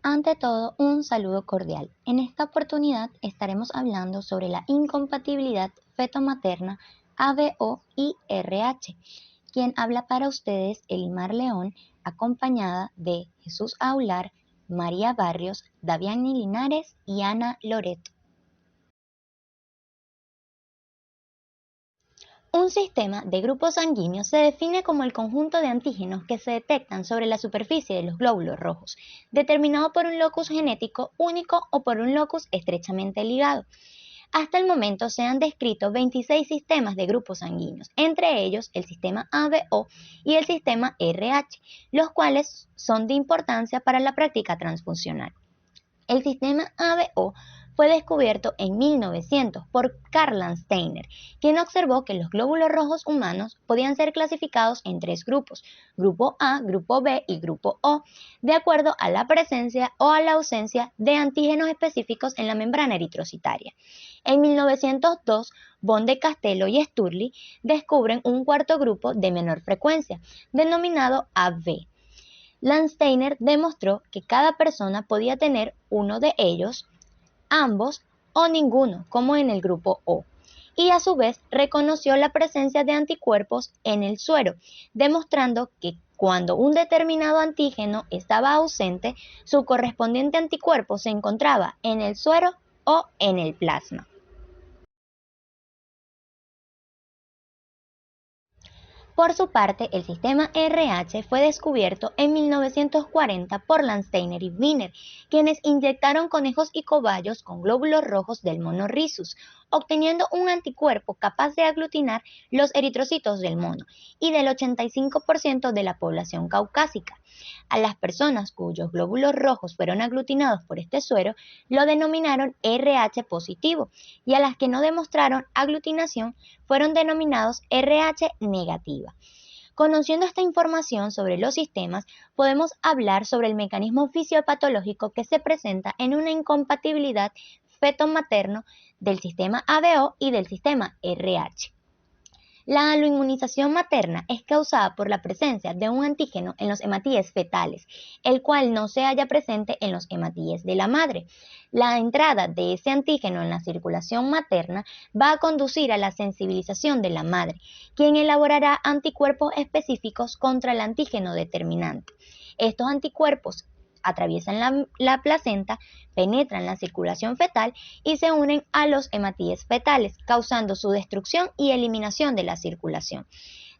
Ante todo, un saludo cordial. En esta oportunidad estaremos hablando sobre la incompatibilidad feto-materna ABO y RH. Quien habla para ustedes, Elimar León, acompañada de Jesús Aular, María Barrios, Daviani Linares y Ana Loreto. Un sistema de grupos sanguíneos se define como el conjunto de antígenos que se detectan sobre la superficie de los glóbulos rojos, determinado por un locus genético único o por un locus estrechamente ligado. Hasta el momento se han descrito 26 sistemas de grupos sanguíneos, entre ellos el sistema ABO y el sistema RH, los cuales son de importancia para la práctica transfusional. El sistema ABO fue descubierto en 1900 por Karl Landsteiner, quien observó que los glóbulos rojos humanos podían ser clasificados en tres grupos: grupo A, grupo B y grupo O, de acuerdo a la presencia o a la ausencia de antígenos específicos en la membrana eritrocitaria. En 1902, Von de Castello y Sturley descubren un cuarto grupo de menor frecuencia, denominado AB. Landsteiner demostró que cada persona podía tener uno de ellos, ambos o ninguno, como en el grupo O, y a su vez reconoció la presencia de anticuerpos en el suero, demostrando que cuando un determinado antígeno estaba ausente, su correspondiente anticuerpo se encontraba en el suero o en el plasma. Por su parte, el sistema RH fue descubierto en 1940 por Landsteiner y Wiener, quienes inyectaron conejos y cobayos con glóbulos rojos del mono rhesus, obteniendo un anticuerpo capaz de aglutinar los eritrocitos del mono y del 85% de la población caucásica. A las personas cuyos glóbulos rojos fueron aglutinados por este suero lo denominaron RH positivo, y a las que no demostraron aglutinación fueron denominados RH negativa. Conociendo esta información sobre los sistemas, podemos hablar sobre el mecanismo fisiopatológico que se presenta en una incompatibilidad feto-materno del sistema ABO y del sistema RH. La aloinmunización materna es causada por la presencia de un antígeno en los hematíes fetales, el cual no se halla presente en los hematíes de la madre. La entrada de ese antígeno en la circulación materna va a conducir a la sensibilización de la madre, quien elaborará anticuerpos específicos contra el antígeno determinante. Estos anticuerpos atraviesan la placenta, penetran la circulación fetal y se unen a los hematíes fetales, causando su destrucción y eliminación de la circulación,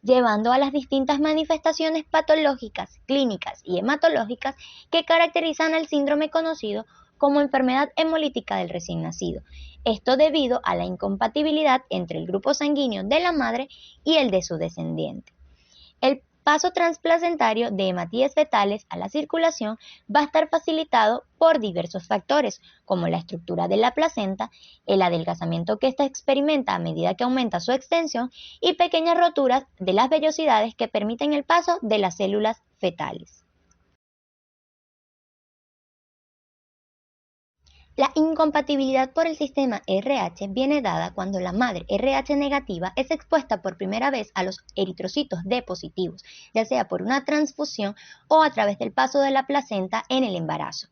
llevando a las distintas manifestaciones patológicas, clínicas y hematológicas que caracterizan al síndrome conocido como enfermedad hemolítica del recién nacido. Esto debido a la incompatibilidad entre el grupo sanguíneo de la madre y el de su descendiente. El paso transplacentario de hematíes fetales a la circulación va a estar facilitado por diversos factores, como la estructura de la placenta, el adelgazamiento que ésta experimenta a medida que aumenta su extensión y pequeñas roturas de las vellosidades que permiten el paso de las células fetales. La incompatibilidad por el sistema RH viene dada cuando la madre RH negativa es expuesta por primera vez a los eritrocitos D positivos, ya sea por una transfusión o a través del paso de la placenta en el embarazo,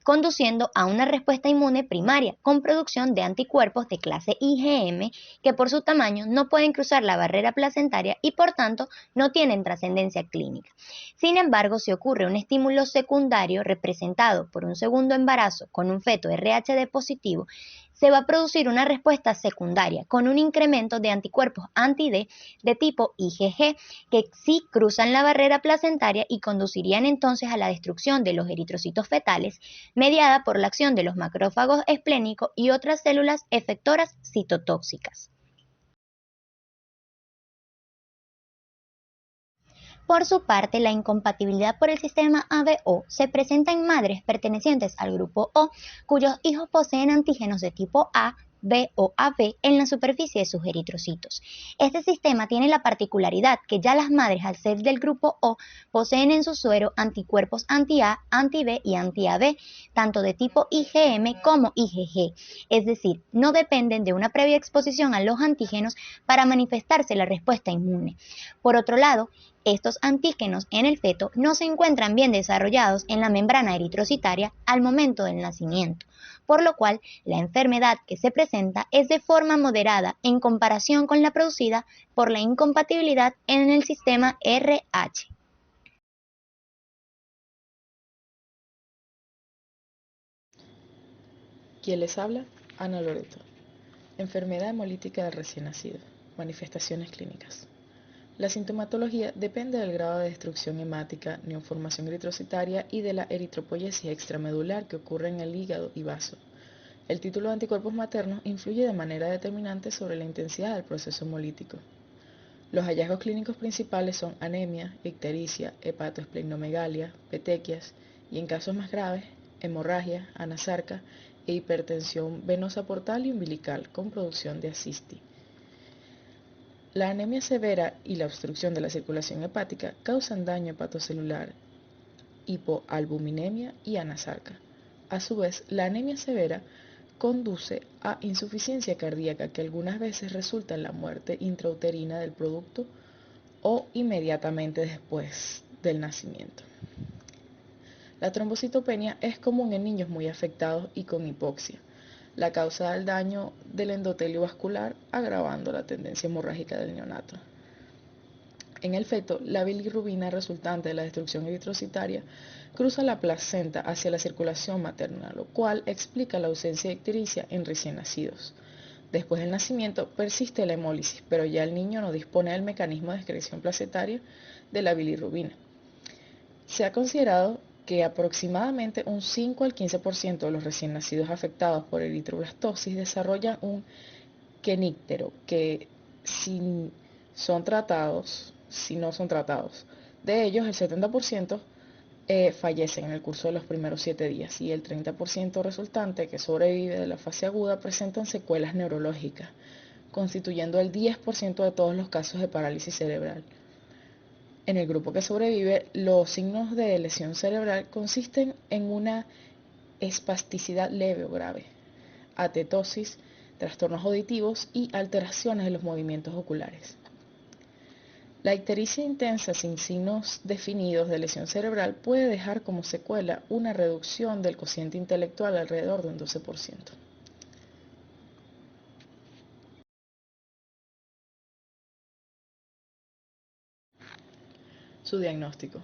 conduciendo a una respuesta inmune primaria con producción de anticuerpos de clase IgM que por su tamaño no pueden cruzar la barrera placentaria y por tanto no tienen trascendencia clínica. Sin embargo, si ocurre un estímulo secundario representado por un segundo embarazo con un feto RHD positivo, se va a producir una respuesta secundaria con un incremento de anticuerpos anti-D de tipo IgG que sí cruzan la barrera placentaria y conducirían entonces a la destrucción de los eritrocitos fetales, mediada por la acción de los macrófagos esplénicos y otras células efectoras citotóxicas. Por su parte, la incompatibilidad por el sistema ABO se presenta en madres pertenecientes al grupo O, cuyos hijos poseen antígenos de tipo A, B o AB en la superficie de sus eritrocitos. Este sistema tiene la particularidad que ya las madres, al ser del grupo O, poseen en su suero anticuerpos anti-A, anti-B y anti-AB, tanto de tipo IgM como IgG, es decir, no dependen de una previa exposición a los antígenos para manifestarse la respuesta inmune. Por otro lado, Estos antígenos en el feto no se encuentran bien desarrollados en la membrana eritrocitaria al momento del nacimiento, por lo cual la enfermedad que se presenta es de forma moderada en comparación con la producida por la incompatibilidad en el sistema RH. ¿Quién les habla? Ana Loreto. Enfermedad hemolítica del recién nacido. Manifestaciones clínicas. La sintomatología depende del grado de destrucción hemática, neoformación eritrocitaria y de la eritropoyesis extramedular que ocurre en el hígado y vaso. El título de anticuerpos maternos influye de manera determinante sobre la intensidad del proceso hemolítico. Los hallazgos clínicos principales son anemia, ictericia, hepatoesplenomegalia, petequias y, en casos más graves, hemorragia, anasarca e hipertensión venosa portal y umbilical con producción de ascisti. La anemia severa y la obstrucción de la circulación hepática causan daño hepatocelular, hipoalbuminemia y anasarca. A su vez, la anemia severa conduce a insuficiencia cardíaca que algunas veces resulta en la muerte intrauterina del producto o inmediatamente después del nacimiento. La trombocitopenia es común en niños muy afectados y con hipoxia. La causa del daño del endotelio vascular, agravando la tendencia hemorrágica del neonato. En el feto, la bilirrubina resultante de la destrucción eritrocitaria cruza la placenta hacia la circulación materna, lo cual explica la ausencia de ictericia en recién nacidos. Después del nacimiento persiste la hemólisis, pero ya el niño no dispone del mecanismo de excreción placentaria de la bilirrubina. Se ha considerado que aproximadamente un 5 al 15% de los recién nacidos afectados por eritroblastosis desarrollan un queníctero que si no son tratados, de ellos el 70% fallecen en el curso de los primeros 7 días y el 30% resultante que sobrevive de la fase aguda presentan secuelas neurológicas, constituyendo el 10% de todos los casos de parálisis cerebral. En el grupo que sobrevive, los signos de lesión cerebral consisten en una espasticidad leve o grave, atetosis, trastornos auditivos y alteraciones de los movimientos oculares. La ictericia intensa sin signos definidos de lesión cerebral puede dejar como secuela una reducción del cociente intelectual alrededor de un 12%. Su diagnóstico.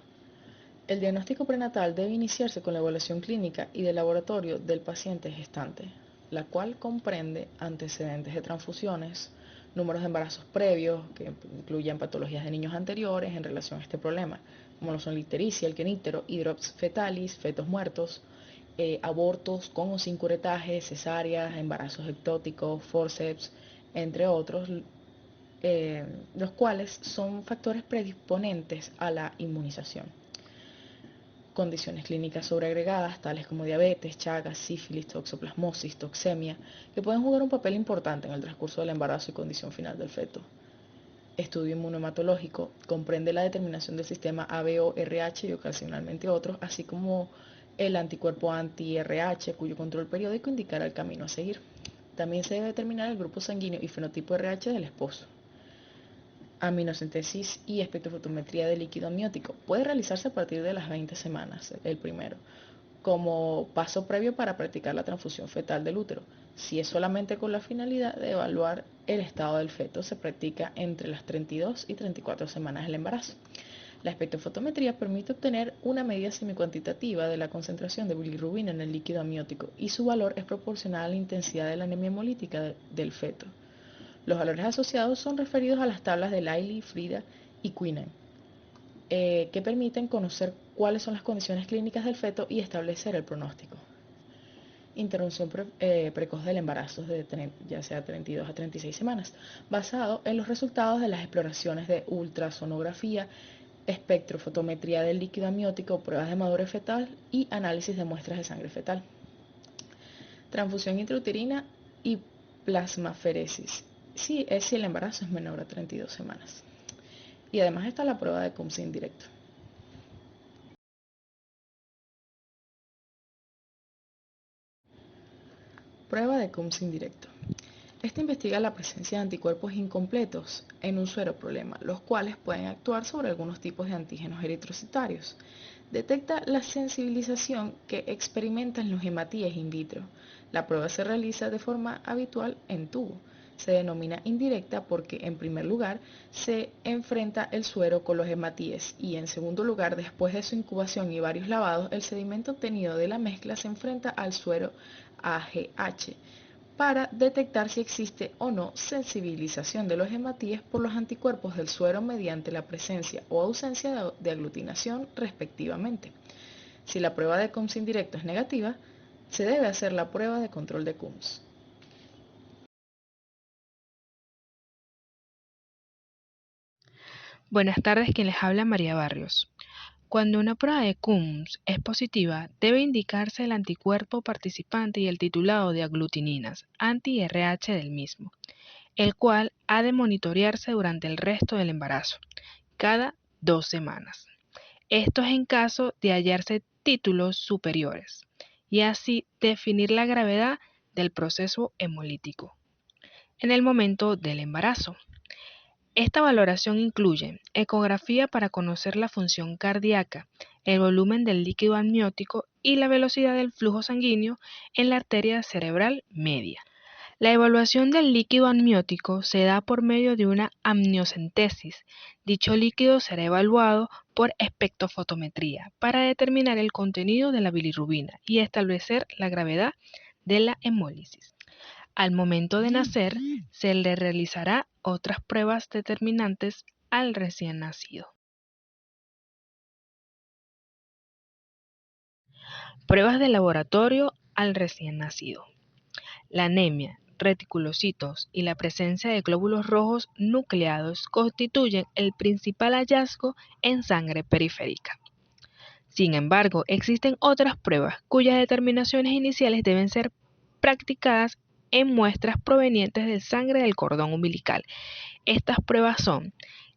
El diagnóstico prenatal debe iniciarse con la evaluación clínica y de laboratorio del paciente gestante, la cual comprende antecedentes de transfusiones, números de embarazos previos, que incluyen patologías de niños anteriores en relación a este problema, como lo son la ictericia, el queníctero, hidrops fetalis, fetos muertos, abortos con o sin curetaje, cesáreas, embarazos ectóticos, forceps, entre otros, los cuales son factores predisponentes a la inmunización. Condiciones clínicas sobreagregadas, tales como diabetes, chagas, sífilis, toxoplasmosis, toxemia, que pueden jugar un papel importante en el transcurso del embarazo y condición final del feto. Estudio inmunohematológico comprende la determinación del sistema ABO-RH y ocasionalmente otros, así como el anticuerpo anti-RH, cuyo control periódico indicará el camino a seguir. También se debe determinar el grupo sanguíneo y fenotipo RH del esposo. Aminocentesis y espectrofotometría de líquido amniótico. Puede realizarse a partir de las 20 semanas, el primero, como paso previo para practicar la transfusión fetal del útero. Si es solamente con la finalidad de evaluar el estado del feto, se practica entre las 32 y 34 semanas del embarazo. La espectrofotometría permite obtener una medida semicuantitativa de la concentración de bilirrubina en el líquido amniótico y su valor es proporcional a la intensidad de la anemia hemolítica del feto. Los valores asociados son referidos a las tablas de Liley, Frida y Queenan, que permiten conocer cuáles son las condiciones clínicas del feto y establecer el pronóstico. Interrupción precoz del embarazo de ya sea 32 a 36 semanas, basado en los resultados de las exploraciones de ultrasonografía, espectrofotometría del líquido amniótico, pruebas de madurez fetal y análisis de muestras de sangre fetal. Transfusión intrauterina y plasmaferesis. Sí, es si el embarazo es menor a 32 semanas. Y además está la prueba de CUMS indirecto. Prueba de CUMS indirecto. Esta investiga la presencia de anticuerpos incompletos en un suero problema, los cuales pueden actuar sobre algunos tipos de antígenos eritrocitarios. Detecta la sensibilización que experimentan los hematíes in vitro. La prueba se realiza de forma habitual en tubo. Se denomina indirecta porque, en primer lugar, se enfrenta el suero con los hematíes y, en segundo lugar, después de su incubación y varios lavados, el sedimento obtenido de la mezcla se enfrenta al suero AGH para detectar si existe o no sensibilización de los hematíes por los anticuerpos del suero mediante la presencia o ausencia de aglutinación respectivamente. Si la prueba de Coombs indirecto es negativa, se debe hacer la prueba de control de Coombs. Buenas tardes, quien les habla María Barrios. Cuando una prueba de Coombs es positiva, debe indicarse el anticuerpo participante y el titulado de aglutininas, anti-RH del mismo, el cual ha de monitorearse durante el resto del embarazo, cada 2 semanas. Esto es en caso de hallarse títulos superiores, y así definir la gravedad del proceso hemolítico en el momento del embarazo. Esta valoración incluye ecografía para conocer la función cardíaca, el volumen del líquido amniótico y la velocidad del flujo sanguíneo en la arteria cerebral media. La evaluación del líquido amniótico se da por medio de una amniocentesis. Dicho líquido será evaluado por espectrofotometría para determinar el contenido de la bilirrubina y establecer la gravedad de la hemólisis. Al momento de nacer, se le realizará otras pruebas determinantes al recién nacido. Pruebas de laboratorio al recién nacido. La anemia, reticulocitos y la presencia de glóbulos rojos nucleados constituyen el principal hallazgo en sangre periférica. Sin embargo, existen otras pruebas cuyas determinaciones iniciales deben ser practicadas en muestras provenientes de sangre del cordón umbilical. Estas pruebas son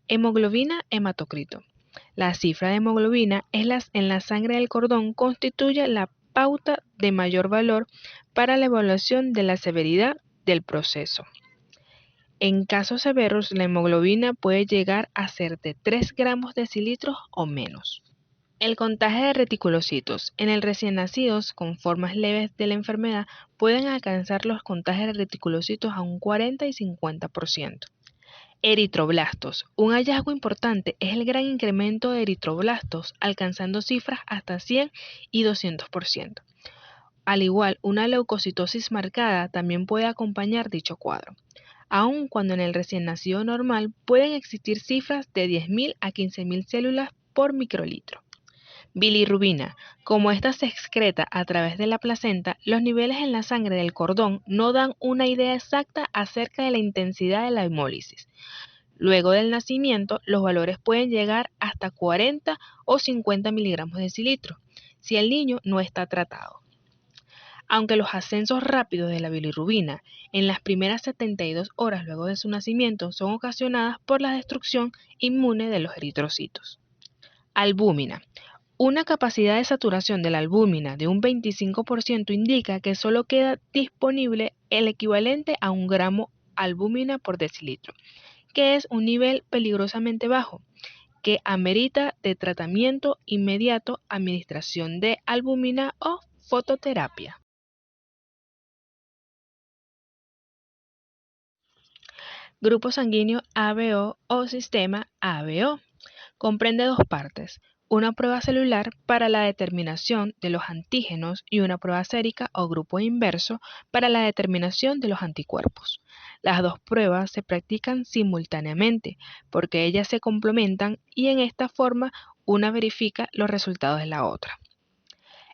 hemoglobina hematocrito. La cifra de hemoglobina en la sangre del cordón constituye la pauta de mayor valor para la evaluación de la severidad del proceso. En casos severos, la hemoglobina puede llegar a ser de 3 gramos decilitros o menos. El contagio de reticulocitos. En el recién nacidos con formas leves de la enfermedad pueden alcanzar los contagios de reticulocitos a un 40 y 50%. Eritroblastos. Un hallazgo importante es el gran incremento de eritroblastos, alcanzando cifras hasta 100 y 200%. Al igual, una leucocitosis marcada también puede acompañar dicho cuadro, aun cuando en el recién nacido normal pueden existir cifras de 10.000 a 15.000 células por microlitro. Bilirrubina. Como ésta se excreta a través de la placenta, los niveles en la sangre del cordón no dan una idea exacta acerca de la intensidad de la hemólisis. Luego del nacimiento, los valores pueden llegar hasta 40 o 50 miligramos de decilitro, si el niño no está tratado. Aunque los ascensos rápidos de la bilirrubina en las primeras 72 horas luego de su nacimiento son ocasionadas por la destrucción inmune de los eritrocitos. Albúmina. Una capacidad de saturación de la albúmina de un 25% indica que solo queda disponible el equivalente a 1 gramo albúmina por decilitro, que es un nivel peligrosamente bajo, que amerita de tratamiento inmediato, administración de albúmina o fototerapia. Grupo sanguíneo ABO o sistema ABO. Comprende 2 partes, una prueba celular para la determinación de los antígenos y una prueba sérica o grupo inverso para la determinación de los anticuerpos. Las 2 pruebas se practican simultáneamente porque ellas se complementan y en esta forma una verifica los resultados de la otra.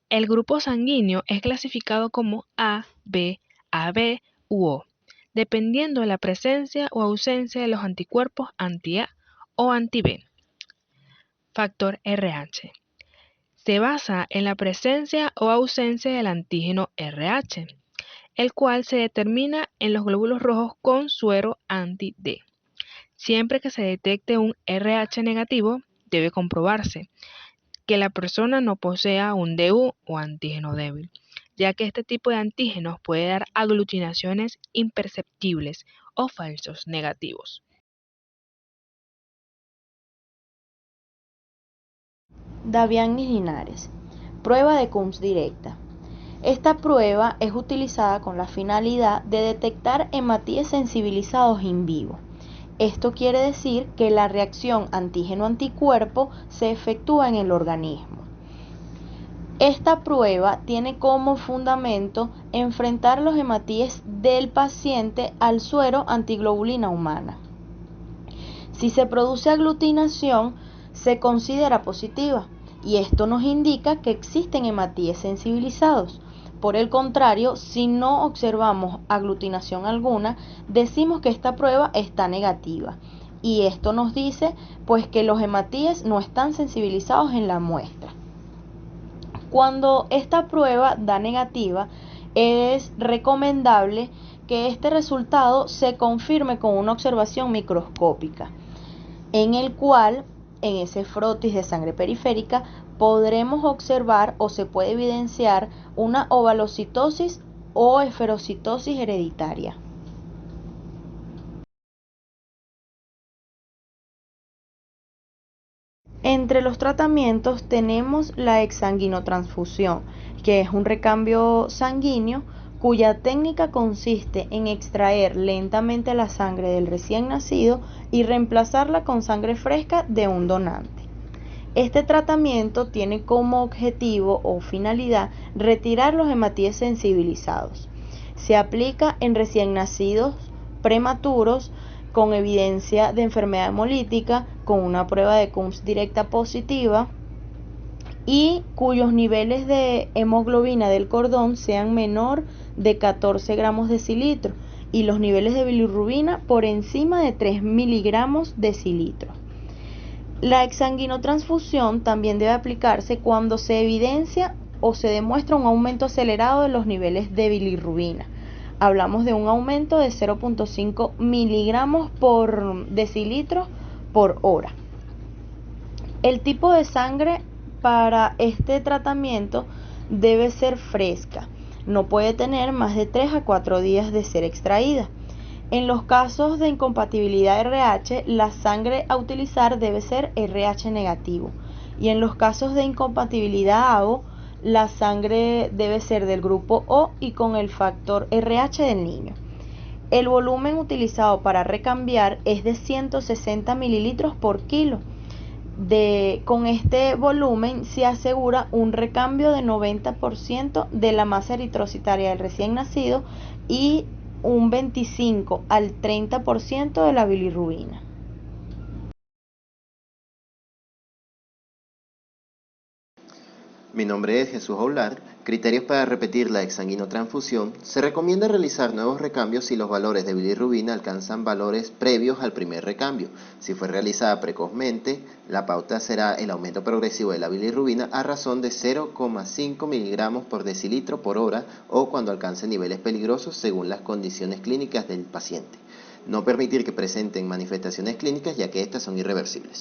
El grupo sanguíneo es clasificado como A, B, AB u O, dependiendo de la presencia o ausencia de los anticuerpos anti-A o anti-B. Factor RH. Se basa en la presencia o ausencia del antígeno RH, el cual se determina en los glóbulos rojos con suero anti-D. Siempre que se detecte un RH negativo, debe comprobarse que la persona no posea un DU o antígeno débil. ya que este tipo de antígenos puede dar aglutinaciones imperceptibles o falsos negativos. Davianis Linares. Prueba de Coombs directa. Esta prueba es utilizada con la finalidad de detectar hematíes sensibilizados in vivo. Esto quiere decir que la reacción antígeno-anticuerpo se efectúa en el organismo. Esta prueba tiene como fundamento enfrentar los hematíes del paciente al suero antiglobulina humana. Si se produce aglutinación, se considera positiva y esto nos indica que existen hematíes sensibilizados. Por el contrario, si no observamos aglutinación alguna, decimos que esta prueba está negativa. Y esto nos dice pues que los hematíes no están sensibilizados en la muestra. Cuando esta prueba da negativa, es recomendable que este resultado se confirme con una observación microscópica, en el cual, en ese frotis de sangre periférica, podremos observar o se puede evidenciar una ovalocitosis o esferocitosis hereditaria. Entre los tratamientos tenemos la exsanguinotransfusión, que es un recambio sanguíneo cuya técnica consiste en extraer lentamente la sangre del recién nacido y reemplazarla con sangre fresca de un donante. Este tratamiento tiene como objetivo o finalidad retirar los hematíes sensibilizados. Se aplica en recién nacidos prematuros con evidencia de enfermedad hemolítica, con una prueba de Coombs directa positiva y cuyos niveles de hemoglobina del cordón sean menor de 14 gramos decilitro y los niveles de bilirrubina por encima de 3 miligramos decilitro. La exsanguinotransfusión también debe aplicarse cuando se evidencia o se demuestra un aumento acelerado de los niveles de bilirrubina. Hablamos de un aumento de 0.5 miligramos por decilitro por hora. El tipo de sangre para este tratamiento debe ser fresca. No puede tener más de 3 a 4 días de ser extraída. En los casos de incompatibilidad RH, la sangre a utilizar debe ser RH negativo. Y en los casos de incompatibilidad AO, la sangre debe ser del grupo O y con el factor RH del niño. El volumen utilizado para recambiar es de 160 mililitros por kilo. Con este volumen se asegura un recambio de 90% de la masa eritrocitaria del recién nacido y un 25 al 30% de la bilirrubina. Mi nombre es Jesús Aular. Criterios para repetir la exsanguinotransfusión. Se recomienda realizar nuevos recambios si los valores de bilirrubina alcanzan valores previos al primer recambio. Si fue realizada precozmente, la pauta será el aumento progresivo de la bilirrubina a razón de 0,5 miligramos por decilitro por hora o cuando alcance niveles peligrosos según las condiciones clínicas del paciente. No permitir que presenten manifestaciones clínicas ya que estas son irreversibles.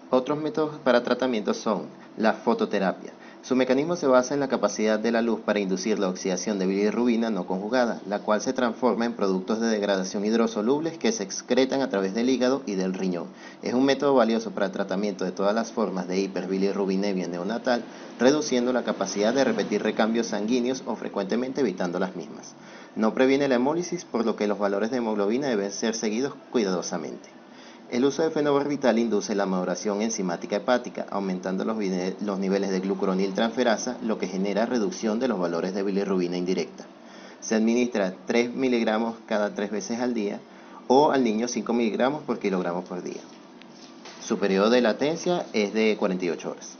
Otros métodos para tratamiento son la fototerapia. Su mecanismo se basa en la capacidad de la luz para inducir la oxidación de bilirrubina no conjugada, la cual se transforma en productos de degradación hidrosolubles que se excretan a través del hígado y del riñón. Es un método valioso para el tratamiento de todas las formas de hiperbilirrubinemia neonatal, reduciendo la capacidad de repetir recambios sanguíneos o frecuentemente evitando las mismas. No previene la hemólisis, por lo que los valores de hemoglobina deben ser seguidos cuidadosamente. El uso de fenobarbital induce la maduración enzimática hepática, aumentando los niveles de glucuroniltransferasa, lo que genera reducción de los valores de bilirrubina indirecta. Se administra 3 miligramos cada 3 veces al día o al niño 5 miligramos por kilogramo por día. Su periodo de latencia es de 48 horas.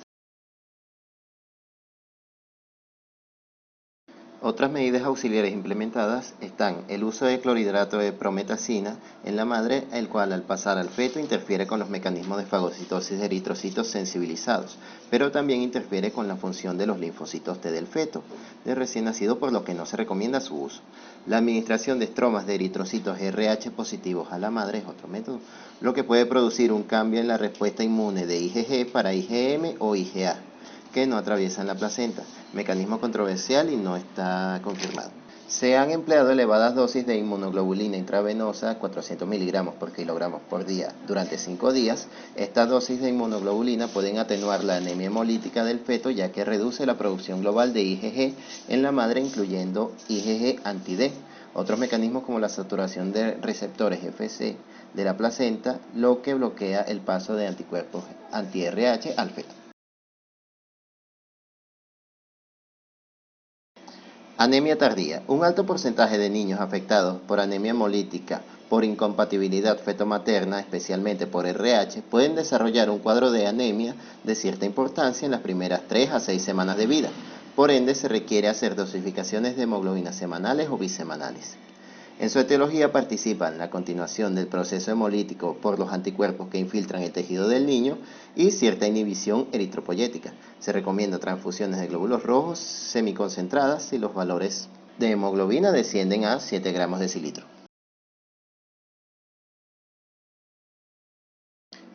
Otras medidas auxiliares implementadas están el uso de clorhidrato de prometacina en la madre, el cual al pasar al feto interfiere con los mecanismos de fagocitosis de eritrocitos sensibilizados, pero también interfiere con la función de los linfocitos T del feto de recién nacido, por lo que no se recomienda su uso. La administración de estromas de eritrocitos RH positivos a la madre es otro método, lo que puede producir un cambio en la respuesta inmune de IgG para IgM o IgA. que no atraviesan la placenta, mecanismo controversial y no está confirmado. Se han empleado elevadas dosis de inmunoglobulina intravenosa, 400 miligramos por kilogramo por día, durante 5 días. Estas dosis de inmunoglobulina pueden atenuar la anemia hemolítica del feto, ya que reduce la producción global de IgG en la madre, incluyendo IgG anti-D. Otros mecanismos como la saturación de receptores Fc de la placenta, lo que bloquea el paso de anticuerpos anti-RH al feto. Anemia tardía. Un alto porcentaje de niños afectados por anemia hemolítica por incompatibilidad feto-materna, especialmente por RH, pueden desarrollar un cuadro de anemia de cierta importancia en las primeras 3 a 6 semanas de vida. Por ende, se requiere hacer dosificaciones de hemoglobina semanales o bisemanales. En su etiología participan la continuación del proceso hemolítico por los anticuerpos que infiltran el tejido del niño y cierta inhibición eritropoyética. Se recomienda transfusiones de glóbulos rojos semiconcentradas si los valores de hemoglobina descienden a 7 gramos de decilitro.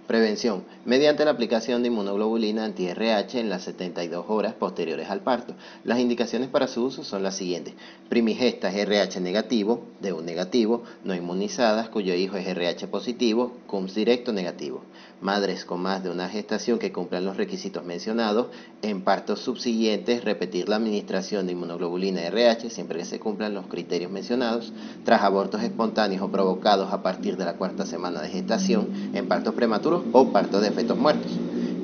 Prevención. Mediante la aplicación de inmunoglobulina anti-RH en las 72 horas posteriores al parto. Las indicaciones para su uso son las siguientes. Primigestas RH negativo, DU negativo, no inmunizadas, cuyo hijo es RH positivo, CUMS directo negativo. Madres con más de una gestación que cumplan los requisitos mencionados. En partos subsiguientes, repetir la administración de inmunoglobulina RH siempre que se cumplan los criterios mencionados. Tras abortos espontáneos o provocados a partir de la 4ª semana de gestación, en partos prematuros o partos de fetos muertos.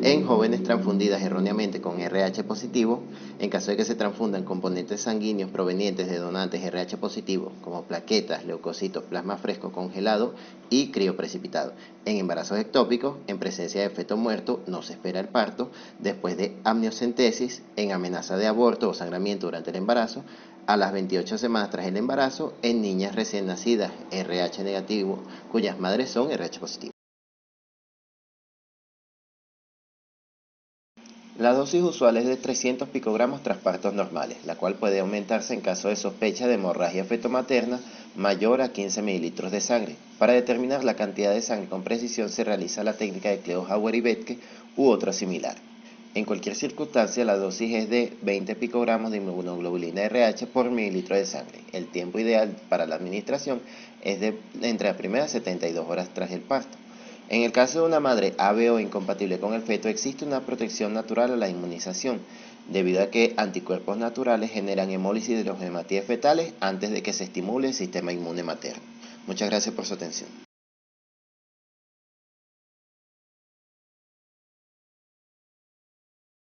En jóvenes transfundidas erróneamente con RH positivo, en caso de que se transfundan componentes sanguíneos provenientes de donantes RH positivo, como plaquetas, leucocitos, plasma fresco congelado y crioprecipitado. En embarazos ectópicos, en presencia de feto muerto, no se espera el parto. Después de amniocentesis, en amenaza de aborto o sangramiento durante el embarazo, a las 28 semanas tras el embarazo, en niñas recién nacidas RH negativo, cuyas madres son RH positivo. La dosis usual es de 300 picogramos tras partos normales, la cual puede aumentarse en caso de sospecha de hemorragia fetomaterna mayor a 15 mililitros de sangre. Para determinar la cantidad de sangre con precisión se realiza la técnica de Kleohauer y Bethke u otra similar. En cualquier circunstancia, la dosis es de 20 picogramos de inmunoglobulina RH por mililitro de sangre. El tiempo ideal para la administración es de entre las primeras 72 horas tras el parto. En el caso de una madre ABO incompatible con el feto, existe una protección natural a la inmunización, debido a que anticuerpos naturales generan hemólisis de los hematíes fetales antes de que se estimule el sistema inmune materno. Muchas gracias por su atención.